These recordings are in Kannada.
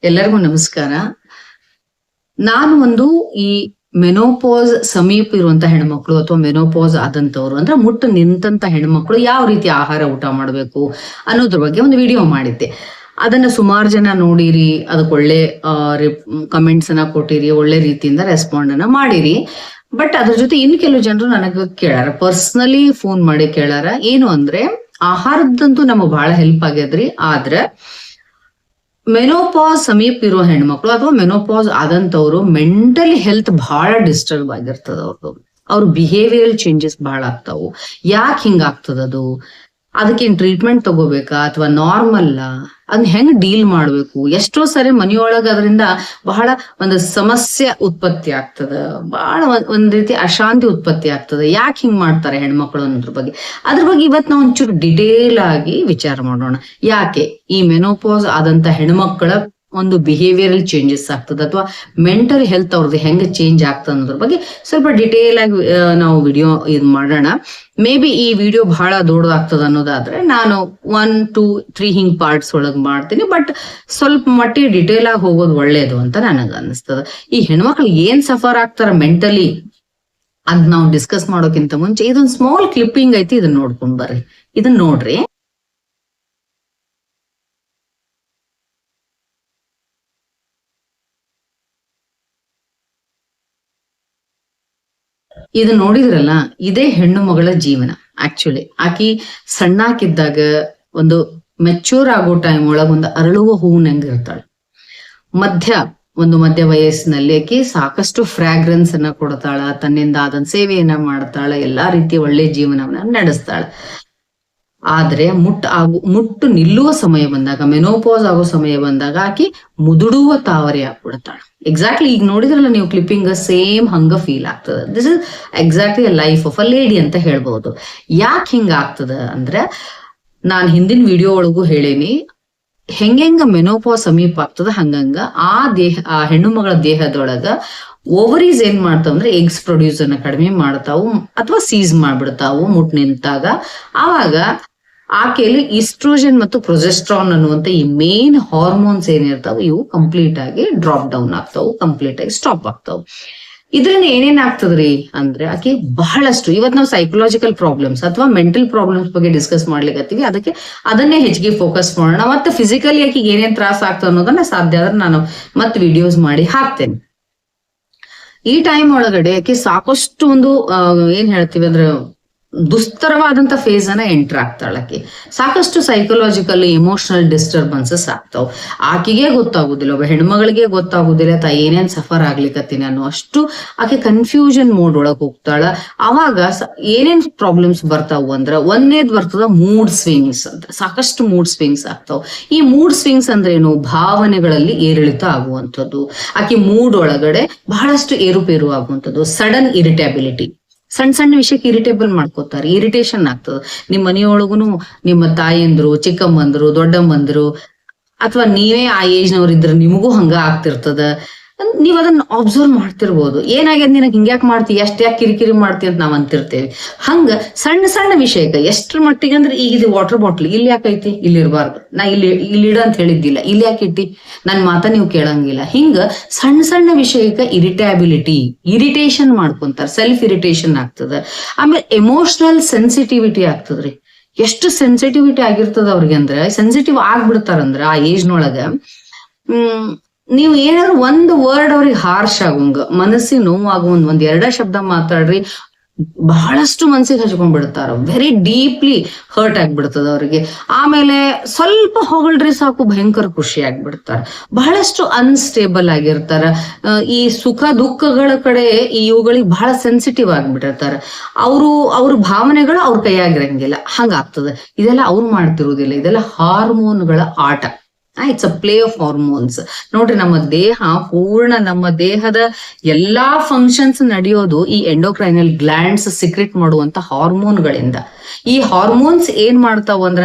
ಎಲ್ಲರಿಗೂ ನಮಸ್ಕಾರ. ನಾನು ಒಂದು ಈ ಮೆನೋಪಾಸ್ ಸಮೀಪ ಇರುವಂತ ಹೆಣ್ಮಕ್ಳು ಅಥವಾ ಮೆನೋಪಾಸ್ ಆದಂತವ್ರು ಅಂದ್ರೆ ಮುಟ್ಟು ನಿಂತಂತ ಹೆಣ್ಮಕ್ಳು ಯಾವ ರೀತಿ ಆಹಾರ ಊಟ ಮಾಡ್ಬೇಕು ಅನ್ನೋದ್ರ ಬಗ್ಗೆ ಒಂದು ವಿಡಿಯೋ ಮಾಡಿದ್ದೆ. ಅದನ್ನ ಸುಮಾರು ಜನ ನೋಡಿರಿ, ಅದಕ್ಕೆ ಒಳ್ಳೆ ಕಮೆಂಟ್ಸ್ ಅನ್ನ ಕೊಟ್ಟಿರಿ, ಒಳ್ಳೆ ರೀತಿಯಿಂದ ರೆಸ್ಪಾಂಡ್ ಅನ್ನ ಮಾಡಿರಿ. ಬಟ್ ಅದ್ರ ಜೊತೆ ಇನ್ನು ಕೆಲವು ಜನರು ನನಗೆ ಕೇಳಾರ, ಪರ್ಸನಲಿ ಫೋನ್ ಮಾಡಿ ಕೇಳಾರ. ಏನು ಅಂದ್ರೆ ಆಹಾರದಂತೂ ನಮಗ್ ಬಹಳ ಹೆಲ್ಪ್ ಆಗ್ಯದ್ರಿ, ಆದ್ರೆ ಮೆನೋಪಾಸ್ ಸಮೀಪ ಇರೋ ಹೆಣ್ಮಕ್ಳು ಅಥವಾ ಮೆನೋಪಾಸ್ ಆದಂತವ್ರು ಮೆಂಟಲಿ ಹೆಲ್ತ್ ಬಹಳ ಡಿಸ್ಟರ್ಬ್ ಆಗಿರ್ತದ. ಅವ್ರ ಬಿಹೇವಿಯರ್ ಚೇಂಜಸ್ ಬಹಳ ಆಗ್ತಾವು. ಯಾಕೆ ಹಿಂಗ ಆಗ್ತದದು, ಅದಕ್ಕೇನ್ ಟ್ರೀಟ್ಮೆಂಟ್ ತಗೋಬೇಕಾ ಅಥವಾ ನಾರ್ಮಲ್ ಅದನ್ನ ಹೆಂಗ್ ಡೀಲ್ ಮಾಡ್ಬೇಕು? ಎಷ್ಟೋ ಸರಿ ಮನೆಯೊಳಗ ಅದರಿಂದ ಬಹಳ ಒಂದು ಸಮಸ್ಯೆ ಉತ್ಪತ್ತಿ ಆಗ್ತದ, ಬಹಳ ಒಂದ್ ರೀತಿ ಅಶಾಂತಿ ಉತ್ಪತ್ತಿ ಆಗ್ತದ. ಯಾಕೆ ಹಿಂಗ್ ಮಾಡ್ತಾರೆ ಹೆಣ್ಮಕ್ಳು ಅನ್ನೋದ್ರ ಬಗ್ಗೆ ಇವತ್ ನಾವು ಒಂಚೂರು ಡಿಟೇಲ್ ಆಗಿ ವಿಚಾರ ಮಾಡೋಣ. ಯಾಕೆ ಈ ಮೆನೋಪಾಸ್ ಆದಂತ ಹೆಣ್ಮಕ್ಳ ಒಂದು ಬಿಹೇವಿಯರಲ್ ಚೇಂಜಸ್ ಆಗ್ತದೆ ಅಥವಾ ಮೆಂಟಲ್ ಹೆಲ್ತ್ ಅವ್ರದ್ದು ಹೆಂಗ್ ಚೇಂಜ್ ಆಗ್ತದೆ ಅನ್ನೋದ್ರ ಬಗ್ಗೆ ಸ್ವಲ್ಪ ಡಿಟೇಲ್ ಆಗಿ ನಾವು ವಿಡಿಯೋ ಇದು ಮಾಡೋಣ. ಮೇ ಬಿ ಈ ವಿಡಿಯೋ ಬಹಳ ದೊಡ್ಡದಾಗ್ತದ ಅನ್ನೋದಾದ್ರೆ ನಾನು 1, 2, 3 ಹಿಂಗ್ ಪಾರ್ಟ್ಸ್ ಒಳಗ್ ಮಾಡ್ತೀನಿ. ಬಟ್ ಸ್ವಲ್ಪ ಮಟ್ಟಿಗೆ ಡಿಟೇಲ್ ಆಗಿ ಹೋಗೋದು ಒಳ್ಳೇದು ಅಂತ ನನಗ ಅನಿಸ್ತದ. ಈ ಹೆಣ್ಮಕ್ಳು ಏನ್ ಸಫರ್ ಆಗ್ತಾರ ಮೆಂಟಲಿ ಅದ್ ನಾವು ಡಿಸ್ಕಸ್ ಮಾಡೋಕ್ಕಿಂತ ಮುಂಚೆ ಇದೊಂದು ಸ್ಮಾಲ್ ಕ್ಲಿಪ್ಪಿಂಗ್ ಐತಿ, ಇದನ್ನ ನೋಡ್ಕೊಂಡ್ ಬರ್ರಿ. ಇದನ್ನ ನೋಡ್ರಿ. ಇದು ನೋಡಿದ್ರಲ್ಲ, ಇದೇ ಹೆಣ್ಣು ಮಗಳ ಜೀವನ. ಆಕ್ಚುಲಿ ಆಕಿ ಸಣ್ಣಾಕಿದ್ದಾಗ ಒಂದು ಮೆಚೂರ್ ಆಗೋ ಟೈಮ್ ಒಳಗ ಒಂದು ಅರಳುವ ಹೂವಿನಂಗಿರ್ತಾಳೆ. ಮಧ್ಯ ವಯಸ್ಸಿನಲ್ಲಿ ಆಕಿ ಸಾಕಷ್ಟು ಫ್ರಾಗ್ರೆನ್ಸ್ ಅನ್ನ ಕೊಡ್ತಾಳ, ತನ್ನಿಂದ ಆದಂತ ಸೇವೆಯನ್ನ ಮಾಡ್ತಾಳ, ಎಲ್ಲಾ ರೀತಿಯ ಒಳ್ಳೆ ಜೀವನವನ್ನ ನಡೆಸ್ತಾಳ. ಆದ್ರೆ ಮುಟ್ಟು ನಿಲ್ಲುವ ಸಮಯ ಬಂದಾಗ, ಮೆನೋಪಾಸ್ ಆಗೋ ಸಮಯ ಬಂದಾಗ ಆಕಿ ಮುದುಡುವ ತಾವರೆ ಆಗ್ಬಿಡ್ತಾಳ. ಎಕ್ಸಾಕ್ಟ್ಲಿ ಈಗ ನೋಡಿದ್ರಲ್ಲ ನೀವು ಕ್ಲಿಪ್ಪಿಂಗ್, ಸೇಮ್ ಹಂಗ ಫೀಲ್ ಆಗ್ತದ. This is exactly life of a lady ಅಂತ ಹೇಳ್ಬಹುದು. ಯಾಕೆ ಹಿಂಗ ಆಗ್ತದ ಅಂದ್ರೆ, ನಾನ್ ಹಿಂದಿನ ವಿಡಿಯೋ ಒಳಗೂ ಹೇಳೇನಿ, ಹೆಂಗ ಮೆನೋಪಾಸ್ ಸಮೀಪ ಆಗ್ತದ ಹಂಗಂಗ ಆ ಹೆಣ್ಣು ಮಗಳ ದೇಹದೊಳಗ ಓವರೀಸ್ ಏನ್ ಮಾಡ್ತಾವ ಅಂದ್ರೆ ಎಗ್ಸ್ ಪ್ರೊಡ್ಯೂಸ್ ಅನ್ನ ಕಡಿಮೆ ಮಾಡ್ತಾವು ಅಥವಾ ಸೀಸ್ ಮಾಡ್ಬಿಡ್ತಾವು ಮುಟ್ ನಿಂತಾಗ. ಆವಾಗ ಆಕೆಯಲ್ಲಿ ಈಸ್ಟ್ರೋಜನ್ ಮತ್ತು ಪ್ರೊಜೆಸ್ಟ್ರಾನ್ ಅನ್ನುವಂತ ಈ ಮೇನ್ ಹಾರ್ಮೋನ್ಸ್ ಏನಿರ್ತಾವ ಇವು ಕಂಪ್ಲೀಟ್ ಆಗಿ ಡ್ರಾಪ್ ಡೌನ್ ಆಗ್ತಾವು, ಕಂಪ್ಲೀಟ್ ಆಗಿ ಸ್ಟಾಪ್ ಆಗ್ತಾವು. ಇದ್ರಿಂದ ಏನೇನ್ ಆಗ್ತದ್ರಿ ಅಂದ್ರೆ, ಆಕೆ ಬಹಳಷ್ಟು ಇವತ್ ನಾವು ಸೈಕಲಾಜಿಕಲ್ ಪ್ರಾಬ್ಲಮ್ಸ್ ಅಥವಾ ಮೆಂಟಲ್ ಪ್ರಾಬ್ಲಮ್ಸ್ ಬಗ್ಗೆ ಡಿಸ್ಕಸ್ ಮಾಡ್ಲಿಕ್ಕತ್ತೀವಿ. ಅದನ್ನೇ ಹೆಚ್ಚಿಗೆ ಫೋಕಸ್ ಮಾಡೋಣ. ಮತ್ತೆ ಫಿಸಿಕಲಿ ಆಕೆಗೆ ಏನೇನ್ ತ್ರಾಸ ಆಗ್ತದೆ ಅನ್ನೋದನ್ನ ಸಾಧ್ಯ ಆದ್ರೆ ನಾನು ಮತ್ತೆ ವಿಡಿಯೋಸ್ ಮಾಡಿ ಹಾಕ್ತೇನೆ. ಈ ಟೈಮ್ ಒಳಗಡೆ ಆಕೆ ಸಾಕಷ್ಟು ಒಂದು ಏನ್ ಹೇಳ್ತೀವಿ ಅಂದ್ರೆ ದುಸ್ತರವಾದಂತ ಫೇಸ್ ಅನ್ನ ಎಂಟರ್ ಆಗ್ತಾಳಕ್ಕೆ. ಸಾಕಷ್ಟು ಸೈಕಲಾಜಿಕಲ್ ಎಮೋಷನಲ್ ಡಿಸ್ಟರ್ಬೆನ್ಸಸ್ ಆಗ್ತಾವ. ಆಕೆಗೆ ಗೊತ್ತಾಗುದಿಲ್ಲ, ಒಬ್ಬ ಹೆಣ್ಮಗಳಿಗೆ ಗೊತ್ತಾಗುದಿಲ್ಲ ತಾ ಏನೇನ್ ಸಫರ್ ಆಗ್ಲಿಕ್ಕತ್ತೀನಿ ಅನ್ನೋ ಅಷ್ಟು ಆಕೆ ಕನ್ಫ್ಯೂಷನ್ ಮೋಡ್ ಒಳಗ್ ಹೋಗ್ತಾಳ. ಅವಾಗ ಏನೇನ್ ಪ್ರಾಬ್ಲಮ್ಸ್ ಬರ್ತಾವು ಅಂದ್ರ, ಒಂದೇದ್ ಬರ್ತದ ಮೂಡ್ ಸ್ವಿಂಗ್ಸ್ ಅಂತ. ಸಾಕಷ್ಟು ಮೂಡ್ ಸ್ವಿಂಗ್ಸ್ ಆಗ್ತಾವ. ಈ ಮೂಡ್ ಸ್ವಿಂಗ್ಸ್ ಅಂದ್ರೆ ಏನು, ಭಾವನೆಗಳಲ್ಲಿ ಏರಿಳಿತ ಆಗುವಂಥದ್ದು. ಆಕೆ ಮೂಡ್ ಒಳಗಡೆ ಬಹಳಷ್ಟು ಏರುಪೇರು ಆಗುವಂಥದ್ದು. ಸಡನ್ ಇರಿಟಬಿಲಿಟಿ, ಸಣ್ಣ ವಿಷಯಕ್ಕೆ ಇರಿಟೇಬಲ್ ಮಾಡ್ಕೋತಾರೆ, ಇರಿಟೇಷನ್ ಆಗ್ತದೆ. ನಿಮ್ ಮನೆಯೊಳಗುನು ನಿಮ್ಮ ತಾಯಂದ್ರು, ಚಿಕ್ಕಮ್ಮಂದ್ರು, ದೊಡ್ಡಮ್ಮಂದ್ರು ಅಥವಾ ನೀವೇ ಆ ಏಜ್ ನವ್ರಿದ್ರೆ ನಿಮಗೂ ಹಂಗ ಆಗ್ತಿರ್ತದ. ನೀವ್ ಅದನ್ನ ಅಬ್ಸರ್ವ್ ಮಾಡ್ತಿರ್ಬೋದು. ಏನಾಗ್ಯದ ನಿನಗ್ ಹಿಂಗ್ಯಾಕ್ ಮಾಡ್ತಿ, ಯಾಕೆ ಕಿರಿಕಿರಿ ಮಾಡ್ತಿ ಅಂತ ನಾವ್ ಅಂತಿರ್ತೇವೆ. ಹಂಗ ಸಣ್ಣ ವಿಷಯಕ್ಕೆ ಎಷ್ಟ್ರ ಮಟ್ಟಿಗೆ ಅಂದ್ರೆ, ಈಗ ಇದು ವಾಟರ್ ಬಾಟ್ಲ್ ಇಲ್ಲಿ ಯಾಕೈತಿ, ಇಲ್ಲಿ ಇರಬಾರ್ದು, ನಾ ಇಲ್ಲಿ ಇಡ ಅಂತ ಹೇಳಿದ್ದಿಲ್ಲ, ಇಲ್ಲಿ ಯಾಕೆ ಇಟ್ಟಿ, ನನ್ ಮಾತ ನೀವು ಕೇಳಂಗಿಲ್ಲ. ಹಿಂಗ ಸಣ್ಣ ವಿಷಯಕ್ಕೆ ಇರಿಟೇಷನ್ ಮಾಡ್ಕೊಂತಾರ, ಸೆಲ್ಫ್ ಇರಿಟೇಷನ್ ಆಗ್ತದ. ಆಮೇಲೆ ಎಮೋಷನಲ್ ಸೆನ್ಸಿಟಿವಿಟಿ ಆಗ್ತದ್ರಿ. ಎಷ್ಟು ಸೆನ್ಸಿಟಿವಿಟಿ ಆಗಿರ್ತದ ಅವ್ರಿಗೆ ಅಂದ್ರೆ, ಸೆನ್ಸಿಟಿವ್ ಆಗ್ಬಿಡ್ತಾರಂದ್ರ ಆ ಏಜ್ನೊಳಗ. ನೀವು ಏನಾದ್ರು ಒಂದು ವರ್ಡ್ ಅವ್ರಿಗೆ ಹಾರ್ಶ್ ಆಗೋಂಗ, ಮನಸ್ಸಿಗೆ ನೋವಾಗುವಂಗ್ ಒಂದ್ 2 ಶಬ್ದ ಮಾತಾಡ್ರಿ, ಬಹಳಷ್ಟು ಮನ್ಸಿಗೆ ಹಚ್ಕೊಂಡ್ಬಿಡ್ತಾರ. ವೆರಿ ಡೀಪ್ಲಿ ಹರ್ಟ್ ಆಗ್ಬಿಡ್ತದ ಅವ್ರಿಗೆ. ಆಮೇಲೆ ಸ್ವಲ್ಪ ಹೊಗಳ್ರಿ ಸಾಕು, ಭಯಂಕರ ಖುಷಿ ಆಗ್ಬಿಡ್ತಾರ. ಬಹಳಷ್ಟು ಅನ್ಸ್ಟೇಬಲ್ ಆಗಿರ್ತಾರ. ಈ ಸುಖ ದುಃಖಗಳ ಕಡೆ ಇವುಗಳಿಗೆ ಬಹಳ ಸೆನ್ಸಿಟಿವ್ ಆಗ್ಬಿಟ್ಟಿರ್ತಾರ. ಅವ್ರ ಭಾವನೆಗಳು ಅವ್ರ ಕೈಯಾಗಿರಂಗಿಲ್ಲ, ಹಂಗಾಗ್ತದ. ಇದೆಲ್ಲ ಅವ್ರು ಮಾಡ್ತಿರುವುದಿಲ್ಲ, ಇದೆಲ್ಲ ಹಾರ್ಮೋನ್ಗಳ ಆಟ. It's a play of hormones. ನೋಡ್ರಿ, ನಮ್ಮ ದೇಹದ ಎಲ್ಲಾ ಫಂಕ್ಷನ್ಸ್ ನಡೆಯೋದು ಈ ಎಂಡೋಕ್ರೈನಲ್ ಗ್ಲ್ಯಾಂಡ್ಸ್ ಸಿಕ್ರೆಟ್ ಮಾಡುವಂತ ಹಾರ್ಮೋನ್ಗಳಿಂದ. ಈ ಹಾರ್ಮೋನ್ಸ್ ಏನ್ ಮಾಡ್ತಾವ ಅಂದ್ರ,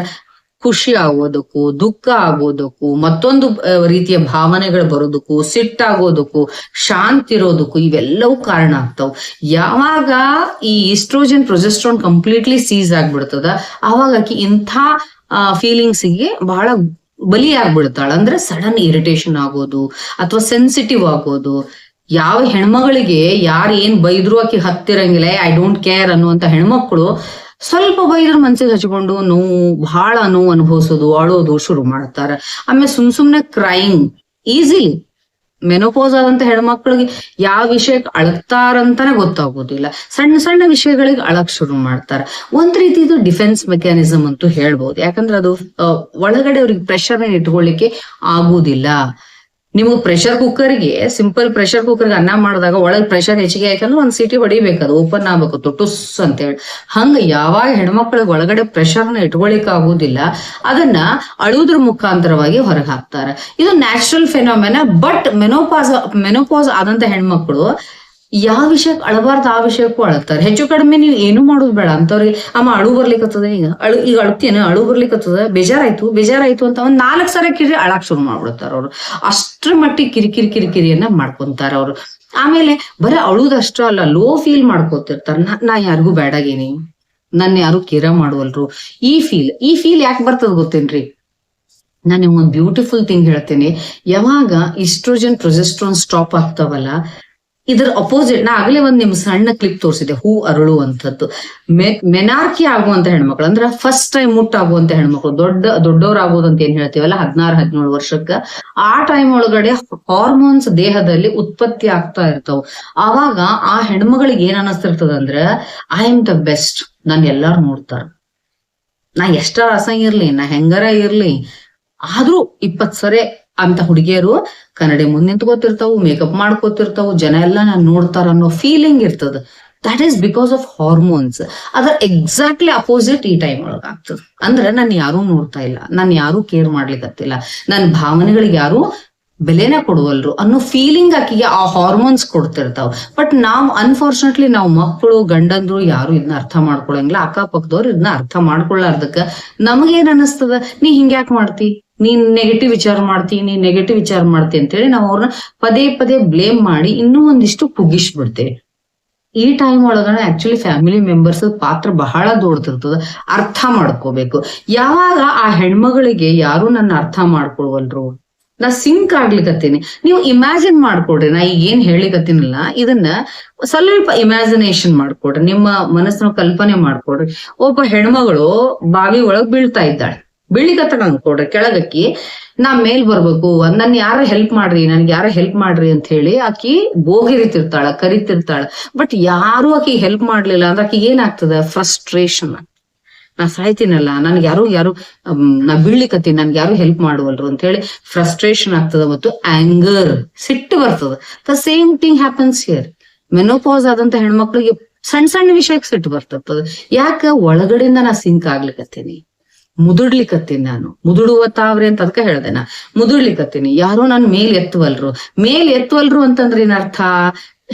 ಖುಷಿ ಆಗೋದಕ್ಕೂ, ದುಃಖ ಆಗೋದಕ್ಕೂ, ಮತ್ತೊಂದು ರೀತಿಯ ಭಾವನೆಗಳು ಬರೋದಕ್ಕೂ, ಸಿಟ್ಟಾಗೋದಕ್ಕೂ, ಶಾಂತಿ ಇರೋದಕ್ಕೂ ಇವೆಲ್ಲವೂ ಕಾರಣ ಆಗ್ತಾವ. ಯಾವಾಗ ಈ ಈಸ್ಟ್ರೋಜನ್ ಪ್ರೊಜೆಸ್ಟ್ರಾನ್ ಕಂಪ್ಲೀಟ್ಲಿ ಸೀಸ್ ಆಗ್ಬಿಡ್ತದ, ಅವಾಗ ಇಂಥ ಫೀಲಿಂಗ್ಸಿಗೆ ಬಹಳ ಬಲಿಯಾಗ್ಬಿಡ್ತಾಳ. ಅಂದ್ರೆ ಸಡನ್ ಇರಿಟೇಷನ್ ಆಗೋದು ಅಥವಾ ಸೆನ್ಸಿಟಿವ್ ಆಗೋದು. ಯಾವ ಹೆಣ್ಮಗಳಿಗೆ ಯಾರು ಏನ್ ಬೈದ್ರು ಆಕಿ ಹತ್ತಿರಂಗಿಲ್ಲ, ಐ ಡೋಂಟ್ ಕೇರ್ ಅನ್ನುವಂತ ಹೆಣ್ಮಕ್ಳು ಸ್ವಲ್ಪ ಬೈದ್ರ ಮನ್ಸಿಗೆ ಹಚ್ಕೊಂಡು ಬಹಳ ನೋವು ಅನುಭವಿಸೋದು, ಅಳೋದು ಶುರು ಮಾಡ್ತಾರ. ಆಮೇಲೆ ಸುಮ್ನೆ ಕ್ರೈಂಗ್ ಈಸಿಲಿ. ಮೆನೋಪೋಸ್ ಆದಂತ ಹೆಣ್ಮಕ್ಳಿಗೆ ಯಾವ ವಿಷಯಕ್ಕೆ ಅಳತಾರಂತಾನೆ ಗೊತ್ತಾಗೋದಿಲ್ಲ. ಸಣ್ಣ ಸಣ್ಣ ವಿಷಯಗಳಿಗೆ ಅಳಕ್ ಶುರು ಮಾಡ್ತಾರ. ಒಂದ್ ರೀತಿ ಇದು ಡಿಫೆನ್ಸ್ ಮೆಕ್ಯಾನಿಸಮ್ ಅಂತೂ ಹೇಳ್ಬೋದು. ಯಾಕಂದ್ರೆ ಅದು ಒಳಗಡೆ ಅವ್ರಿಗೆ ಪ್ರೆಷರ್ ಇಟ್ಕೊಳ್ಳಿಕ್ಕೆ ಆಗುದಿಲ್ಲ. ನಿಮಗ್ ಪ್ರೆಷರ್ ಕುಕ್ಕರ್ಗೆ, ಸಿಂಪಲ್ ಪ್ರೆಷರ್ ಕುಕ್ಕರ್ಗೆ ಅನ್ನ ಮಾಡಿದಾಗ ಒಳಗ್ ಪ್ರೆಷರ್ ಹೆಚ್ಚಿಗೆ ಯಾಕಂದ್ರೆ ಒಂದ್ ಸೀಟಿ ಹೊಡಿಬೇಕು, ಅದು ಓಪನ್ ಆಗ್ಬೇಕು ತೊಟ್ಟುಸ್ ಅಂತೇಳಿ. ಹಂಗ ಯಾವಾಗ ಹೆಣ್ಮಕ್ಳಿಗೆ ಒಳಗಡೆ ಪ್ರೆಷರ್ನ ಇಟ್ಕೊಳಿಕ್ ಆಗುದಿಲ್ಲ, ಅದನ್ನ ಅಳುವುದ್ರ ಮುಖಾಂತರವಾಗಿ ಹೊರಗೆ ಹಾಕ್ತಾರ. ಇದು ನ್ಯಾಚುರಲ್ ಫೆನಾಮಿನ. ಬಟ್ ಮೆನೋಪಾಸ್ ಆದಂತ ಹೆಣ್ಮಕ್ಳು ಯಾವ ವಿಷಯಕ್ಕೆ ಅಳಬಾರ್ದು ಆ ವಿಷಯಕ್ಕೂ ಅಳತಾರೆ. ಹೆಚ್ಚು ಕಡಿಮೆ ನೀವು ಏನು ಮಾಡೋದು ಬೇಡ ಅಂತವ್ರಿಗೆ. ಅಮ್ಮ ಅಳು ಬರ್ಲಿಕ್ಕತ್ತದ, ಈಗ ಅಳ್ತೇನೆ, ಅಳು ಬರ್ಲಿಕ್ಕತ್ತದ, ಬೇಜಾರಾಯ್ತು ಅಂತ ಒಂದ್ 4 ಸಲ ಕಿರಿ ಅಳಾಕ್ ಶುರು ಮಾಡ್ಬಿಡ್ತಾರ ಅವ್ರು. ಅಷ್ಟ್ರ ಮಟ್ಟಿಗೆ ಕಿರಿಕಿರಿಯನ್ನ ಮಾಡ್ಕೊಂತಾರ ಅವ್ರು. ಆಮೇಲೆ ಬರೀ ಅಳುದಷ್ಟ ಅಲ್ಲ, ಲೋ ಫೀಲ್ ಮಾಡ್ಕೋತಿರ್ತಾರ. ನಾ ಯಾರಿಗೂ ಬೇಡಾಗೇನಿ, ನನ್ನ ಯಾರು ಕೇರ ಮಾಡುವಲ್ರು. ಈ ಫೀಲ್ ಯಾಕೆ ಬರ್ತದ ಗೊತ್ತೇನ್ರಿ? ನಾನು ನಿಮ್ಗೊಂದು ಬ್ಯೂಟಿಫುಲ್ ಥಿಂಗ್ ಹೇಳ್ತೇನೆ. ಯಾವಾಗ ಈಸ್ಟ್ರೋಜನ್ ಪ್ರೊಜೆಸ್ಟ್ರಾನ್ ಸ್ಟಾಪ್ ಆಗ್ತಾವಲ್ಲ, ಇದ್ರ ಅಪೋಸಿಟ್ ನಾ ಆಗ್ಲೇ ಒಂದ್ ನಿಮ್ ಸಣ್ಣ ಕ್ಲಿಪ್ ತೋರಿಸಿದೆ, ಹೂ ಅರಳುವಂಥದ್ದು. ಮೆನಾರ್ಕಿ ಆಗುವಂತ ಹೆಣ್ಮಕ್ಳು ಅಂದ್ರೆ ಫಸ್ಟ್ ಟೈಮ್ ಮುಟ್ಟಾಗುವಂತ ಹೆಣ್ಮಕ್ಳು, ದೊಡ್ಡವ್ರಾಗೋದು ಅಂತ ಏನ್ ಹೇಳ್ತೀವಲ್ಲ 16-17 ವರ್ಷಕ್ಕ, ಆ ಟೈಮ್ ಒಳಗಡೆ ಹಾರ್ಮೋನ್ಸ್ ದೇಹದಲ್ಲಿ ಉತ್ಪತ್ತಿ ಆಗ್ತಾ ಇರ್ತಾವ. ಆವಾಗ ಆ ಹೆಣ್ಮಗಳಿಗೆ ಏನ್ ಅನಿಸ್ತಿರ್ತದ ಅಂದ್ರೆ, ಐ ಆಮ್ ದ ಬೆಸ್ಟ್, ನನ್ ಎಲ್ಲಾರು ನೋಡ್ತಾರ, ನಾ ಎಷ್ಟ ರಸ ಇರ್ಲಿ, ನಾ ಹೆಂಗಾರ ಇರ್ಲಿ. ಆದ್ರೂ 20 ಸರಿ ಅಂತ ಹುಡುಗಿಯರು ಕನ್ನಡಿ ಮುಂದೆ ನಿಂತ್ಕೋತಿರ್ತಾವು, ಮೇಕಪ್ ಮಾಡ್ಕೋತಿರ್ತಾವು, ಜನ ಎಲ್ಲ ನಾನು ನೋಡ್ತಾರ ಅನ್ನೋ ಫೀಲಿಂಗ್ ಇರ್ತದ. That is because of hormones. ಅದ್ರ ಎಕ್ಸಾಕ್ಟ್ಲಿ ಅಪೋಸಿಟ್ ಈ ಟೈಮ್ ಒಳಗ ಆಗ್ತದ. ಅಂದ್ರೆ ನಾನು ಯಾರೂ ನೋಡ್ತಾ ಇಲ್ಲ, ನಾನು ಯಾರು ಕೇರ್ ಮಾಡ್ಲಿಕ್ಕತ್ತಿಲ್ಲ, ನನ್ನ ಭಾವನೆಗಳಿಗೆ ಯಾರು ಬೆಲೆನ ಕೊಡುವಲ್ರು ಅನ್ನೋ ಫೀಲಿಂಗ್ ಆಕಿಗೆ ಆ ಹಾರ್ಮೋನ್ಸ್ ಕೊಡ್ತಿರ್ತಾವ. ಬಟ್ ಅನ್ಫಾರ್ಚುನೇಟ್ಲಿ ನಾವು ಮಕ್ಕಳು, ಗಂಡಂದ್ರು ಯಾರು ಇದನ್ನ ಅರ್ಥ ಮಾಡ್ಕೊಳಂಗಿಲ್ಲ. ಅಕ್ಕಪಕ್ಕದವ್ರು ಇದನ್ನ ಅರ್ಥ ಮಾಡ್ಕೊಳ್ಳಾರ್ದಕ್ಕ ನಮಗೇನ್ ಅನಿಸ್ತದ, ನೀ ಹಿಂಗ್ಯಾಕ್ ಮಾಡ್ತಿ, ನೀನ್ ನೆಗೆಟಿವ್ ವಿಚಾರ ಮಾಡ್ತಿ ಅಂತೇಳಿ ನಾವು ಅವ್ರನ್ನ ಪದೇ ಬ್ಲೇಮ್ ಮಾಡಿ ಇನ್ನೂ ಒಂದಿಷ್ಟು ಕುಗ್ಗಿಸ್ಬಿಡ್ತೇವೆ. ಈ ಟೈಮ್ ಒಳಗಡೆ ಆಕ್ಚುಲಿ ಫ್ಯಾಮಿಲಿ ಮೆಂಬರ್ಸ್ ಪಾತ್ರ ಬಹಳ ದೊಡ್ಡದಿರ್ತದ. ಅರ್ಥ ಮಾಡ್ಕೋಬೇಕು. ಯಾವಾಗ ಆ ಹೆಣ್ಮಗಳಿಗೆ ಯಾರು ನನ್ನ ಅರ್ಥ ಮಾಡ್ಕೊಳ್ವಲ್ರು, ನಾ ಸಿಂಕ್ ಆಗ್ಲಿಕತ್ತೀನಿ, ನೀವು ಇಮ್ಯಾಜಿನ್ ಮಾಡ್ಕೊಡ್ರಿ. ನಾ ಈಗ ಏನ್ ಹೇಳಿಕತ್ತೀನಲ್ಲ, ಇದನ್ನ ಸ್ವಲ್ಪ ಇಮ್ಯಾಜಿನೇಷನ್ ಮಾಡ್ಕೊಡ್ರಿ, ನಿಮ್ಮ ಮನಸ್ಸನ್ನ ಕಲ್ಪನೆ ಮಾಡ್ಕೊಡ್ರಿ. ಒಬ್ಬ ಹೆಣ್ಮಗಳು ಬಾವಿ ಒಳಗ್ ಬೀಳ್ತಾ ಇದ್ದಾಳೆ, ಬೀಳಿಕತ್ತ ಅನ್ಕೊಡ್ರಿ, ಕೆಳಗಕ್ಕಿ ನಾ ಮೇಲ್ ಬರ್ಬೇಕು, ನನ್ ಯಾರ ಹೆಲ್ಪ್ ಮಾಡ್ರಿ ಅಂತ ಹೇಳಿ ಆಕಿ ಬೋಗಿರಿತಿರ್ತಾಳ, ಕರಿತಿರ್ತಾಳ. ಬಟ್ ಯಾರು ಆಕಿ ಹೆಲ್ಪ್ ಮಾಡ್ಲಿಲ್ಲ ಅಂದ್ರೆ ಆಕಿ ಏನಾಗ್ತದ, ಫ್ರಸ್ಟ್ರೇಷನ್. ನಾ ಸಾಯ್ತೀನಲ್ಲ, ನನ್ಗೆ ಯಾರು ನಾ ಬೀಳ್ಲಿಕತ್ತೀನಿ, ನನ್ಗೆ ಯಾರು ಹೆಲ್ಪ್ ಮಾಡುವಲ್ರು ಅಂತ ಹೇಳಿ ಫ್ರಸ್ಟ್ರೇಷನ್ ಆಗ್ತದ ಮತ್ತು ಆಂಗರ್, ಸಿಟ್ಟು ಬರ್ತದ. The same thing happens here. Menopause ಆದಂತ ಹೆಣ್ಮಕ್ಳಿಗೆ ಸಣ್ಣ ವಿಷಯಕ್ಕೆ ಸಿಟ್ಟು ಬರ್ತದ. ಯಾಕ? ಒಳಗಡೆಯಿಂದ ನಾ ಸಿಂಕ್ ಆಗ್ಲಿಕತ್ತೀನಿ, ಮುದುಡ್ಲಿಕತ್ತೀನಿ. ನಾನು ಮುದುಡುವ ತಾವ್ರೆ ಅಂತ ಅದಕ್ಕೆ ಹೇಳ್ದೆ. ನಾ ಮುದುಡ್ಲಿಕತ್ತೀನಿ, ಯಾರೋ ನನ್ ಮೇಲ್ ಎತ್ತುವಲ್ರು ಅಂತಂದ್ರೆ ಏನ್ ಅರ್ಥ?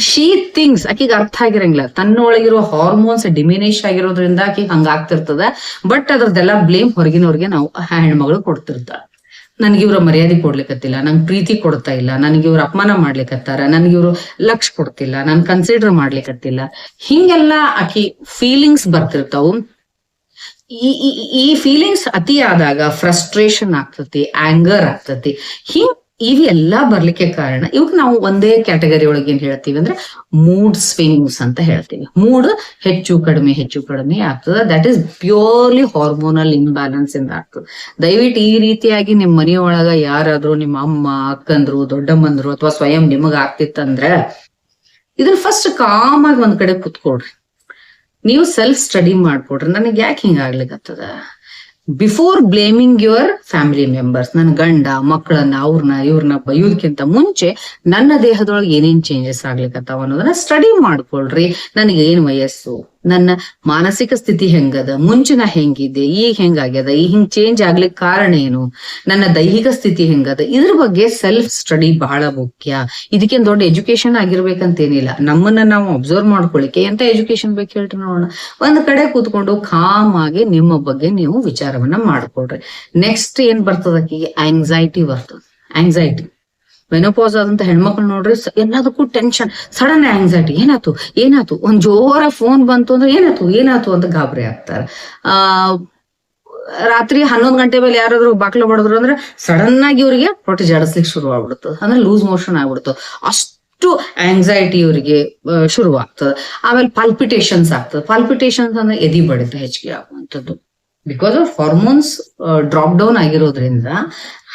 ಶೀ ಥಿಂಗ್ಸ್, ಆಕಿಗೆ ಅರ್ಥ ಆಗಿರಂಗಿಲ್ಲ, ತನ್ನೊಳಗಿರೋ ಹಾರ್ಮೋನ್ಸ್ ಡಿಮಿನೇಷ್ ಆಗಿರೋದ್ರಿಂದ ಆಕಿಗೆ ಹಂಗಾಗ್ತಿರ್ತದ. ಬಟ್ ಅದ್ರದ್ದೆಲ್ಲ ಬ್ಲೇಮ್ ಹೊರಗಿನವ್ರಿಗೆ ನಾವು ಹೆಣ್ಮಗಳು ಕೊಡ್ತಿರ್ತಾಳ. ನನ್ಗೆ ಇವ್ರ ಮರ್ಯಾದೆ ಕೊಡ್ಲಿಕತ್ತಿಲ್ಲ, ನಂಗೆ ಪ್ರೀತಿ ಕೊಡ್ತಾ ಇಲ್ಲ, ನನ್ಗೆ ಇವ್ರ ಅಪಮಾನ ಮಾಡ್ಲಿಕತ್ತಾರ, ನನ್ಗೆ ಇವ್ರು ಲಕ್ಷ ಕೊಡ್ತಿಲ್ಲ, ನನ್ ಕನ್ಸಿಡರ್ ಮಾಡ್ಲಿಕತ್ತಿಲ್ಲ. ಹಿಂಗೆಲ್ಲ ಆಕಿ ಫೀಲಿಂಗ್ಸ್ ಬರ್ತಿರ್ತಾವು. ಈ ಫೀಲಿಂಗ್ಸ್ ಅತಿ ಆದಾಗ ಫ್ರಸ್ಟ್ರೇಷನ್ ಆಗ್ತತಿ, ಆಂಗರ್ ಆಗ್ತತಿ. ಇವೆಲ್ಲ ಬರ್ಲಿಕ್ಕೆ ಕಾರಣ ಇವಾಗ ನಾವು ಒಂದೇ ಕ್ಯಾಟಗರಿ ಒಳಗೆ ಏನ್ ಹೇಳ್ತೀವಿ ಅಂದ್ರೆ ಮೂಡ್ ಸ್ವಿಂಗ್ಸ್ ಅಂತ ಹೇಳ್ತೀವಿ. ಮೂಡ್ ಹೆಚ್ಚು ಕಡಿಮೆ ಆಗ್ತದೆ. That is purely hormonal imbalance ಇಂದ ಆಗ್ತದೆ. ದಯವಿಟ್ಟು ಈ ರೀತಿಯಾಗಿ ನಿಮ್ ಮನೆಯೊಳಗ ಯಾರಾದ್ರೂ ನಿಮ್ಮ ಅಮ್ಮ, ಅಕ್ಕಂದ್ರು, ದೊಡ್ಡಮ್ಮಂದ್ರು ಅಥವಾ ಸ್ವಯಂ ನಿಮಗ ಆಗ್ತಿತ್ತಂದ್ರೆ ಇದನ್ನ ಫಸ್ಟ್ ಕಾಮ್ ಆಗಿ ಒಂದ್ ಕಡೆ ಕುತ್ಕೊಡ್ರಿ. ನೀವು ಸೆಲ್ಫ್ ಸ್ಟಡಿ ಮಾಡ್ಕೊಡ್ರಿ, ನನಗೆ ಯಾಕೆ ಹಿಂಗಾಗ್ಲಿಕ್ಕತ್ತದ. Before blaming your family members, ನನ್ನ ಗಂಡ ಮಕ್ಕಳನ್ನ ಇವ್ರನ್ನ ಬೈಯೋದಕ್ಕಿಂತ ಮುಂಚೆ ನನ್ನ ದೇಹದೊಳಗೆ ಏನೇನ್ ಚೇಂಜಸ್ ಆಗ್ಲಿಕ್ಕತ್ತಾವ ಅನ್ನೋದನ್ನ ಸ್ಟಡಿ ಮಾಡ್ಕೊಳ್ರಿ. ನನಗೆ ಏನ್ ವಯಸ್ಸು, ನನ್ನ ಮಾನಸಿಕ ಸ್ಥಿತಿ ಹೆಂಗದ, ಮುಂಚೆ ನಾ ಹೆಂಗಿದ್ದೆ, ಈಗ ಹೆಂಗಾಗ್ಯದ, ಈ ಹಿಂಗ್ ಚೇಂಜ್ ಆಗ್ಲಿಕ್ಕೆ ಕಾರಣ ಏನು, ನನ್ನ ದೈಹಿಕ ಸ್ಥಿತಿ ಹೆಂಗದ, ಇದ್ರ ಬಗ್ಗೆ ಸೆಲ್ಫ್ ಸ್ಟಡಿ ಬಹಳ ಮುಖ್ಯ. ಇದಕ್ಕೇನ್ ದೊಡ್ಡ ಎಜುಕೇಶನ್ ಆಗಿರ್ಬೇಕಂತೇನಿಲ್ಲ. ನಮ್ಮನ್ನ ನಾವು ಅಬ್ಸರ್ವ್ ಮಾಡ್ಕೊಳಿಕ್ಕೆ ಎಂತ ಎಜುಕೇಶನ್ ಬೇಕು ಹೇಳ್ರಿ ನೋಡೋಣ. ಒಂದ್ ಕಡೆ ಕೂತ್ಕೊಂಡು ಕಾಮ್ ಆಗಿ ನಿಮ್ಮ ಬಗ್ಗೆ ನೀವು ವಿಚಾರವನ್ನ ಮಾಡ್ಕೊಳ್ರಿ. ನೆಕ್ಸ್ಟ್ ಏನ್ ಬರ್ತದಕ್ಕೆ ಆಂಗ್ಸೈಟಿ ಬರ್ತದ. ಆಂಗ್ಸೈಟಿ ಮೆನೋಪಾಸ್ ಆದಂತ ಹೆಣ್ಮಕ್ಳು ನೋಡ್ರಿ, ಎಲ್ಲದಕ್ಕೂ ಟೆನ್ಷನ್, ಸಡನ್ ಆಂಗ್ಸೈಟಿ. ಏನಾತು ಒಂದ್ ಜೋರ ಫೋನ್ ಬಂತು ಅಂದ್ರೆ ಏನಾತು ಅಂತ ಗಾಬರಿ ಆಗ್ತಾರೆ. ರಾತ್ರಿ 11 ಗಂಟೆ ಮೇಲೆ ಯಾರಾದ್ರೂ ಬಾಕ್ಲ ಬಡದ್ರು ಅಂದ್ರೆ ಸಡನ್ ಆಗಿ ಇವ್ರಿಗೆ ಹೊಟ್ಟೆ ಜಾಡಿಸ್ಲಿಕ್ಕೆ ಶುರು ಆಗ್ಬಿಡುತ್ತೆ, ಅಂದ್ರೆ ಲೂಸ್ ಮೋಷನ್ ಆಗ್ಬಿಡುತ್ತೆ. ಅಷ್ಟು ಆಂಗ್ಸೈಟಿ ಇವರಿಗೆ ಶುರುವಾಗ್ತದೆ. ಆಮೇಲೆ ಪಾಲ್ಪಿಟೇಷನ್ಸ್ ಆಗ್ತದೆ. ಪಾಲ್ಪಿಟೇಷನ್ಸ್ ಅಂದ್ರೆ ಎದಿ ಬಡಿತ ಹೆಚ್ಚಿಗೆ ಆಗುವಂಥದ್ದು. Because of hormones drop down ಆಗಿರೋದ್ರಿಂದ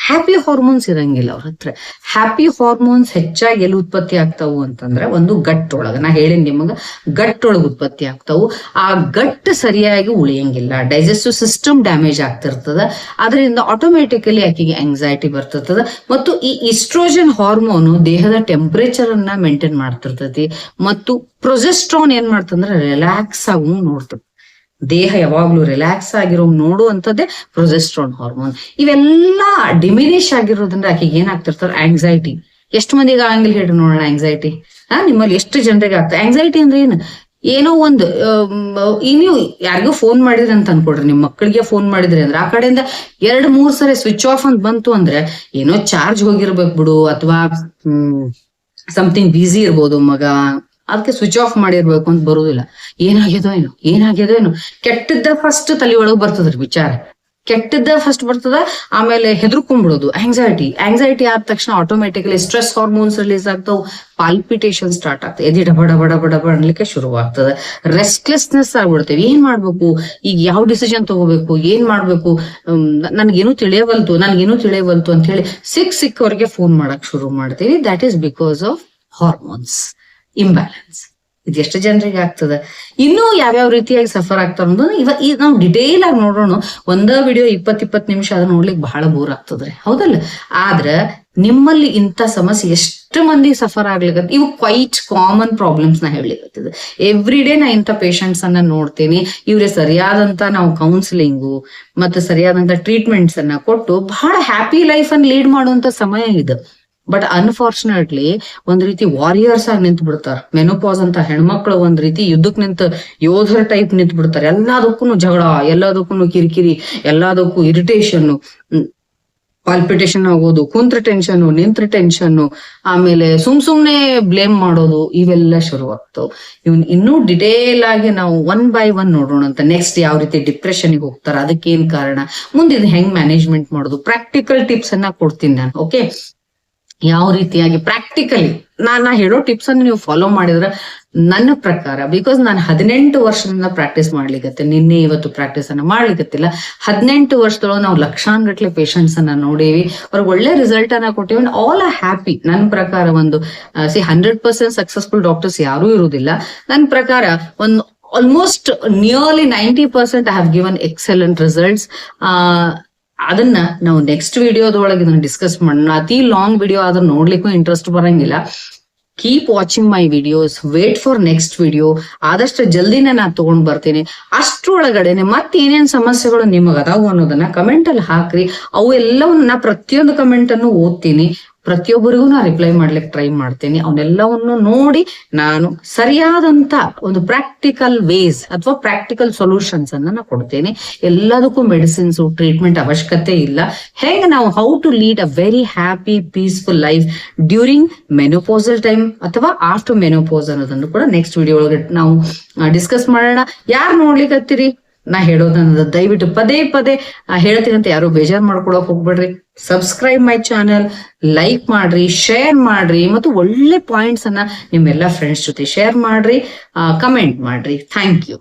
ಹ್ಯಾಪಿ ಹಾರ್ಮೋನ್ಸ್ ಇರಂಗಿಲ್ಲ ಅವ್ರ ಹತ್ರ. ಹ್ಯಾಪಿ ಹಾರ್ಮೋನ್ಸ್ ಹೆಚ್ಚಾಗಿ ಎಲ್ಲಿ ಉತ್ಪತ್ತಿ ಆಗ್ತಾವು ಅಂತಂದ್ರೆ ಒಂದು ಗಟ್ಟೊಳಗ, ನಾ ಹೇಳಿ ನಿಮಗ ಗಟ್ಟೊಳಗೆ ಉತ್ಪತ್ತಿ ಆಗ್ತಾವು. ಆ ಗಟ್ ಸರಿಯಾಗಿ ಉಳಿಯಂಗಿಲ್ಲ, ಡೈಜೆಸ್ಟಿವ್ ಸಿಸ್ಟಮ್ ಡ್ಯಾಮೇಜ್ ಆಗ್ತಿರ್ತದ. ಅದರಿಂದ ಆಟೋಮೆಟಿಕಲಿ ಆಕೆಗೆ ಆಂಗ್ಸೈಟಿ ಬರ್ತಿರ್ತದ. ಮತ್ತು ಈ ಈಸ್ಟ್ರೋಜನ್ ಹಾರ್ಮೋನು ದೇಹದ ಟೆಂಪರೇಚರ್ ಅನ್ನ ಮೇಂಟೈನ್ ಮಾಡ್ತಿರ್ತೈತಿ. ಮತ್ತು ಪ್ರೊಜೆಸ್ಟ್ರಾನ್ ಏನ್ ಮಾಡ್ತಂದ್ರೆ ರಿಲ್ಯಾಕ್ಸ್ ಆಗು ನೋಡ್ತದೆ. ದೇಹ ಯಾವಾಗ್ಲೂ ರಿಲ್ಯಾಕ್ಸ್ ಆಗಿರೋ ನೋಡುವಂಥದ್ದೇ ಪ್ರೊಜೆಸ್ಟ್ರಾನ್ ಹಾರ್ಮೋನ್. ಇವೆಲ್ಲ ಡಿಮಿನಿಷ್ ಆಗಿರೋದ್ರಿಂದ ಆಕೆಗೆ ಏನಾಗ್ತಿರ್ತಾರೆ ಆಂಗ್ಸೈಟಿ. ಎಷ್ಟು ಮಂದಿಗೆ ಆಗಂಗಿಲ್ಲ ಹೇಳ್ರಿ ನೋಡೋಣ ಆಂಗ್ಸೈಟಿ? ನಿಮ್ಮಲ್ಲಿ ಎಷ್ಟು ಜನರಿಗೆ ಆಗ್ತದೆ ಆಂಗ್ಸೈಟಿ? ಅಂದ್ರೆ ಏನೋ ಒಂದು ನೀವು ಯಾರಿಗೂ ಫೋನ್ ಮಾಡಿದ್ರಿ ಅಂತ ಅನ್ಕೊಡ್ರಿ, ನಿಮ್ ಮಕ್ಕಳಿಗೆ ಫೋನ್ ಮಾಡಿದ್ರಿ ಅಂದ್ರೆ ಆ ಕಡೆಯಿಂದ 2-3 ಸರಿ ಸ್ವಿಚ್ ಆಫ್ ಅಂತ ಬಂತು ಅಂದ್ರೆ ಏನೋ ಚಾರ್ಜ್ ಹೋಗಿರ್ಬೇಕು ಬಿಡು, ಅಥವಾ ಸಮಥಿಂಗ್ ಬ್ಯುಸಿ ಇರ್ಬೋದು ಮಗ, ಅದಕ್ಕೆ ಸ್ವಿಚ್ ಆಫ್ ಮಾಡಿರ್ಬೇಕು ಅಂತ ಬರುದಿಲ್ಲ. ಏನಾಗ್ಯದೋ ಏನೋ ಕೆಟ್ಟದ್ದ ಫಸ್ಟ್ ತಲೆ ಒಳಗೆ ಬರ್ತದ್ರಿ ವಿಚಾರ. ಕೆಟ್ಟದ್ದ ಫಸ್ಟ್ ಬರ್ತದ, ಆಮೇಲೆ ಹೆದರ್ಕೊಂಡ್ಬಿಡೋದು. ಆಂಗ್ಸೈಟಿ ಆದ ತಕ್ಷಣ ಆಟೋಮೆಟಿಕಲಿ ಸ್ಟ್ರೆಸ್ ಹಾರ್ಮೋನ್ಸ್ ರಿಲೀಸ್ ಆಗ್ತಾವ, ಪಾಲ್ಪಿಟೇಷನ್ ಸ್ಟಾರ್ಟ್ ಆಗ್ತದೆ, ಎದಿ ಡಬ ಡಬ ಡಬ ಡಬ ಅನ್ಲಿಕ್ಕೆ ಶುರುವಾಗ್ತದೆ. ರೆಸ್ಟ್ಲೆಸ್ನೆಸ್ ಆಗ್ಬಿಡ್ತೇವೆ. ಏನ್ ಮಾಡ್ಬೇಕು, ಈಗ ಯಾವ ಡಿಸಿಷನ್ ತಗೋಬೇಕು, ಏನ್ ಮಾಡ್ಬೇಕು, ನನ್ಗೇನು ತಿಳಿಯವಲ್ತು ಅಂತ ಹೇಳಿ ಸಿಕ್ಕವರಿಗೆ ಫೋನ್ ಮಾಡಕ್ ಶುರು ಮಾಡ್ತೀವಿ. That is because of hormones imbalance. ಇದು ಎಷ್ಟು ಜನರಿಗೆ ಆಗ್ತದೆ, ಇನ್ನೂ ಯಾವ್ಯಾವ ರೀತಿಯಾಗಿ ಸಫರ್ ಆಗ್ತಾರ ಅನ್ನೋದು ನಾವು ಡಿಟೇಲ್ ಆಗಿ ನೋಡೋಣ. ಒಂದೇ ವಿಡಿಯೋ 20-20 ನಿಮಿಷ ಅದ ನೋಡ್ಲಿಕ್ಕೆ ಬಹಳ ಬೋರ್ ಆಗ್ತದ್ರಿ, ಹೌದಲ್ಲ? ಆದ್ರೆ ನಿಮ್ಮಲ್ಲಿ ಇಂಥ ಸಮಸ್ಯೆ ಎಷ್ಟು ಮಂದಿ ಸಫರ್ ಆಗ್ಲಿಕ್ಕೆ, ಇವು ಕ್ವೈಟ್ ಕಾಮನ್ ಪ್ರಾಬ್ಲಮ್ಸ್ ನ ಹೇಳಲಿಕ್ಕೆ ಎವ್ರಿ ಡೇ ನಾ ಇಂಥ ಪೇಷಂಟ್ಸ್ ಅನ್ನ ನೋಡ್ತೀನಿ. ಇವ್ರಿಗೆ ಸರಿಯಾದಂತ ನಾವು ಕೌನ್ಸಿಲಿಂಗು ಮತ್ತೆ ಸರಿಯಾದಂತ ಟ್ರೀಟ್ಮೆಂಟ್ಸ್ ಅನ್ನ ಕೊಟ್ಟು ಬಹಳ ಹ್ಯಾಪಿ ಲೈಫ್ ಅನ್ನು ಲೀಡ್ ಮಾಡುವಂತ ಸಮಯ ಇದು. ಬಟ್ ಅನ್ಫಾರ್ಚುನೇಟ್ಲಿ ಒಂದ್ ರೀತಿ ವಾರಿಯರ್ಸ್ ಆಗಿ ನಿಂತು ಬಿಡ್ತಾರ. ಮೆನೋಪಾಸ್ ಅಂತ ಹೆಣ್ಮಕ್ಳು ಒಂದ್ ರೀತಿ ಯುದ್ಧಕ್ ನಿಂತ ಯೋಧರ ಟೈಪ್ ನಿಂತು ಬಿಡ್ತಾರೆ. ಎಲ್ಲದಕ್ಕೂ ಜಗಳ, ಎಲ್ಲದಕ್ಕೂ ಕಿರಿಕಿರಿ, ಎಲ್ಲದಕ್ಕೂ ಇರಿಟೇಷನ್, ಪಾಲ್ಪಿಟೇಷನ್ ಆಗೋದು, ಕುಂತ್ರ ಟೆನ್ಷನ್, ನಿಂತ್ರ ಟೆನ್ಷನ್, ಆಮೇಲೆ ಸುಮ್ನೆ ಬ್ಲೇಮ್ ಮಾಡೋದು, ಇವೆಲ್ಲ ಶುರುವಾಗ್ತಾವ. ಇನ್ನೂ ಡಿಟೇಲ್ ಆಗಿ ನಾವು 1 by 1 ನೋಡೋಣ ಅಂತ. ನೆಕ್ಸ್ಟ್ ಯಾವ ರೀತಿ ಡಿಪ್ರೆಷನ್ಗೆ ಹೋಗ್ತಾರ, ಅದಕ್ಕೇನ್ ಕಾರಣ, ಮುಂದೆ ಹೆಂಗ್ ಮ್ಯಾನೇಜ್ಮೆಂಟ್ ಮಾಡೋದು, ಪ್ರಾಕ್ಟಿಕಲ್ ಟಿಪ್ಸ್ ಅನ್ನ ಕೊಡ್ತೀನಿ ನಾನು. ಓಕೆ, ಯಾವ ರೀತಿಯಾಗಿ ಪ್ರಾಕ್ಟಿಕಲಿ ನಾ ಹೇಳೋ ಟಿಪ್ಸ್ ಅನ್ನು ನೀವು ಫಾಲೋ ಮಾಡಿದ್ರೆ ನನ್ನ ಪ್ರಕಾರ, ಬಿಕಾಸ್ ನಾನು 18 ವರ್ಷದಿಂದ ಪ್ರಾಕ್ಟೀಸ್ ಮಾಡ್ಲಿಕ್ಕೆ, ನಿನ್ನೆ ಇವತ್ತು ಪ್ರಾಕ್ಟೀಸ್ ಅನ್ನ ಮಾಡ್ಲಿಕ್ಕತ್ತಿಲ್ಲ, 18 ವರ್ಷದೊಳಗೆ ನಾವು ಲಕ್ಷಾನ್ಗಟ್ಲೆ ಪೇಷಂಟ್ಸ್ ಅನ್ನ ನೋಡೇವಿ, ಅವ್ರಿಗೆ ಒಳ್ಳೆ ರಿಸಲ್ಟ್ ಅನ್ನ ಕೊಟ್ಟಿವಿ. All are happy. ನನ್ನ ಪ್ರಕಾರ ಒಂದು 100% ಸಕ್ಸಸ್ಫುಲ್ ಡಾಕ್ಟರ್ಸ್ ಯಾರೂ ಇರುವುದಿಲ್ಲ. ನನ್ನ ಪ್ರಕಾರ ಒಂದು almost nearly 90% I have given excellent results. ಅದನ್ನ ನಾವು ನೆಕ್ಸ್ಟ್ ವಿಡಿಯೋದೊಳಗೆ ಇದನ್ನ ಡಿಸ್ಕಸ್ ಮಾಡೋಣ. ಅತಿ ಲಾಂಗ್ ವಿಡಿಯೋ ಆದ್ರೆ ನೋಡ್ಲಿಕ್ಕೂ ಇಂಟ್ರೆಸ್ಟ್ ಬರಂಗಿಲ್ಲ. Keep watching my videos, wait for next video. ಆದಷ್ಟು ಜಲ್ದಿನೇ ನಾನು ತಗೊಂಡ್ ಬರ್ತೀನಿ. ಅಷ್ಟ್ರೊಳಗಡೆನೆ ಮತ್ತೇನೇನ್ ಸಮಸ್ಯೆಗಳು ನಿಮಗ್ ಅದಾವು ಅನ್ನೋದನ್ನ ಕಮೆಂಟ್ ಅಲ್ಲಿ ಹಾಕ್ರಿ. ಅವು ಎಲ್ಲವನ್ನ ನಾ ಪ್ರತಿಯೊಂದು ಕಮೆಂಟ್ ಅನ್ನು ಓದ್ತೀನಿ, ಪ್ರತಿಯೊಬ್ಬರಿಗೂ ನಾ ರಿಪ್ಲೈ ಮಾಡ್ಲಿಕ್ಕೆ ಟ್ರೈ ಮಾಡ್ತೀನಿ. ಅವನ್ನೆಲ್ಲವನ್ನು ನೋಡಿ ನಾನು ಸರಿಯಾದಂತ ಒಂದು ಪ್ರಾಕ್ಟಿಕಲ್ ವೇಸ್ ಅಥವಾ ಪ್ರಾಕ್ಟಿಕಲ್ ಸೊಲ್ಯೂಷನ್ಸ್ ಅನ್ನ ನಾ ಕೊಡ್ತೇನೆ. ಎಲ್ಲದಕ್ಕೂ ಮೆಡಿಸಿನ್ಸ್ ಟ್ರೀಟ್ಮೆಂಟ್ ಅವಶ್ಯಕತೆ ಇಲ್ಲ. ಹೆಂಗ್ ನಾವು how to lead a very happy peaceful life during menopausal time ಅಥವಾ ಆಫ್ಟರ್ ಮೆನೋಪಾಸ್ ಅನ್ನೋದನ್ನು ಕೂಡ ನೆಕ್ಸ್ಟ್ ವಿಡಿಯೋ ಒಳಗೆ ನಾವು ಡಿಸ್ಕಸ್ ಮಾಡೋಣ. ಯಾರು ನೋಡ್ಲಿಕ್ಕತ್ತೀರಿ ನಾ ಹೇಳೋದನ್ನ ದಯವಿಟ್ಟು ಪದೇ ಹೇಳ್ತೀನಿ ಅಂತ ಯಾರು ಬೇಜಾರ್ ಮಾಡ್ಕೊಳಕ್ ಹೋಗ್ಬೇಡ್ರಿ. ಸಬ್ಸ್ಕ್ರೈಬ್ ಮೈ ಚಾನೆಲ್, ಲೈಕ್ ಮಾಡ್ರಿ, ಶೇರ್ ಮಾಡ್ರಿ, ಮತ್ತು ಒಳ್ಳೆ ಪಾಯಿಂಟ್ಸ್ ಅನ್ನ ನಿಮ್ಮೆಲ್ಲಾ ಫ್ರೆಂಡ್ಸ್ ಜೊತೆ ಶೇರ್ ಮಾಡ್ರಿ, ಕಮೆಂಟ್ ಮಾಡ್ರಿ. Thank you.